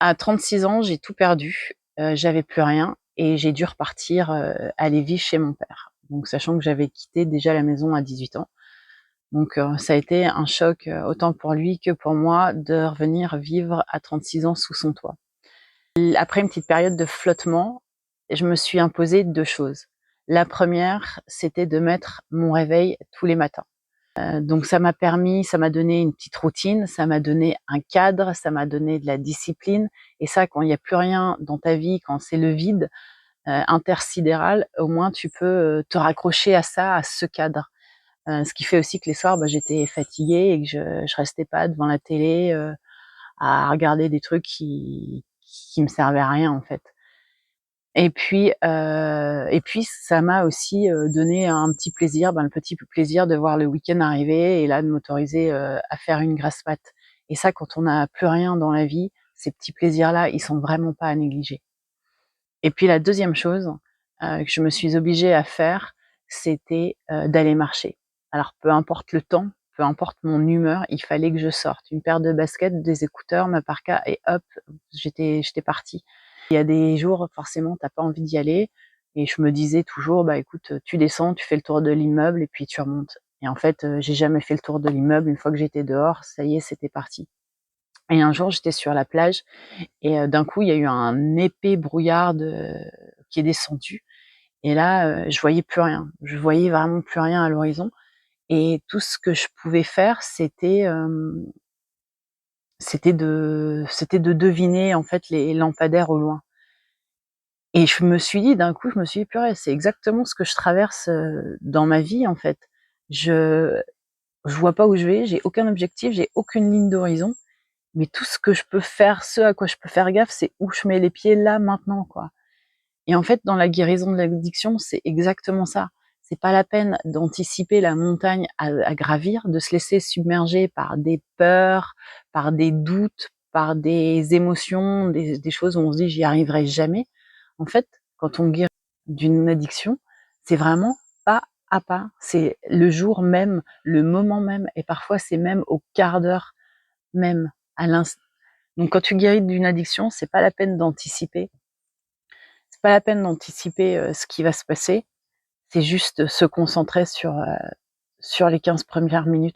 À 36 ans, j'ai tout perdu, j'avais plus rien et j'ai dû repartir, aller vivre chez mon père. Donc sachant que j'avais quitté déjà la maison à 18 ans. Donc ça a été un choc, autant pour lui que pour moi de revenir vivre à 36 ans sous son toit. Après une petite période de flottement, je me suis imposé 2 choses. La première, c'était de mettre mon réveil tous les matins. Donc ça m'a donné une petite routine, ça m'a donné un cadre, ça m'a donné de la discipline et ça, quand il y a plus rien dans ta vie, quand c'est le vide, intersidéral, au moins tu peux, te raccrocher à ça, à ce cadre. Ce qui fait aussi que les soirs, j'étais fatiguée et que je restais pas devant la télé, à regarder des trucs qui me servaient à rien, en fait. Et puis ça m'a aussi, donné un petit plaisir, le petit plaisir de voir le week-end arriver et là de m'autoriser, à faire une grasse mat. Et ça, quand on n'a plus rien dans la vie, ces petits plaisirs-là, ils sont vraiment pas à négliger. Et puis la deuxième chose, que je me suis obligée à faire, c'était, d'aller marcher. Alors peu importe le temps, peu importe mon humeur, il fallait que je sorte. Une paire de baskets, des écouteurs, ma parka et hop, j'étais partie. Il y a des jours, forcément, tu as pas envie d'y aller et je me disais toujours: «Bah, écoute, tu descends, tu fais le tour de l'immeuble et puis tu remontes». Et en fait, j'ai jamais fait le tour de l'immeuble. Une fois que j'étais dehors, ça y est, c'était parti. Et un jour, j'étais sur la plage et d'un coup, il y a eu un épais brouillard qui est descendu et là, je voyais plus rien. Je voyais vraiment plus rien à l'horizon et tout ce que je pouvais faire, c'était de deviner, en fait, les lampadaires au loin. Et d'un coup, je me suis dit: «Purée, c'est exactement ce que je traverse, dans ma vie, en fait». Je je vois pas où je vais, j'ai aucun objectif, j'ai aucune ligne d'horizon, mais tout ce que je peux faire, ce à quoi je peux faire gaffe, c'est où je mets les pieds là, maintenant, quoi. Et en fait, dans la guérison de l'addiction, c'est exactement ça. C'est pas la peine d'anticiper la montagne à gravir, de se laisser submerger par des peurs, par des doutes, par des émotions, des choses où on se dit: «J'y arriverai jamais». En fait, quand on guérit d'une addiction, c'est vraiment pas à pas. C'est le jour même, le moment même et parfois c'est même au quart d'heure même, à l'inst donc quand tu guéris d'une addiction, c'est pas la peine d'anticiper, ce qui va se passer, c'est juste se concentrer sur les 15 premières minutes.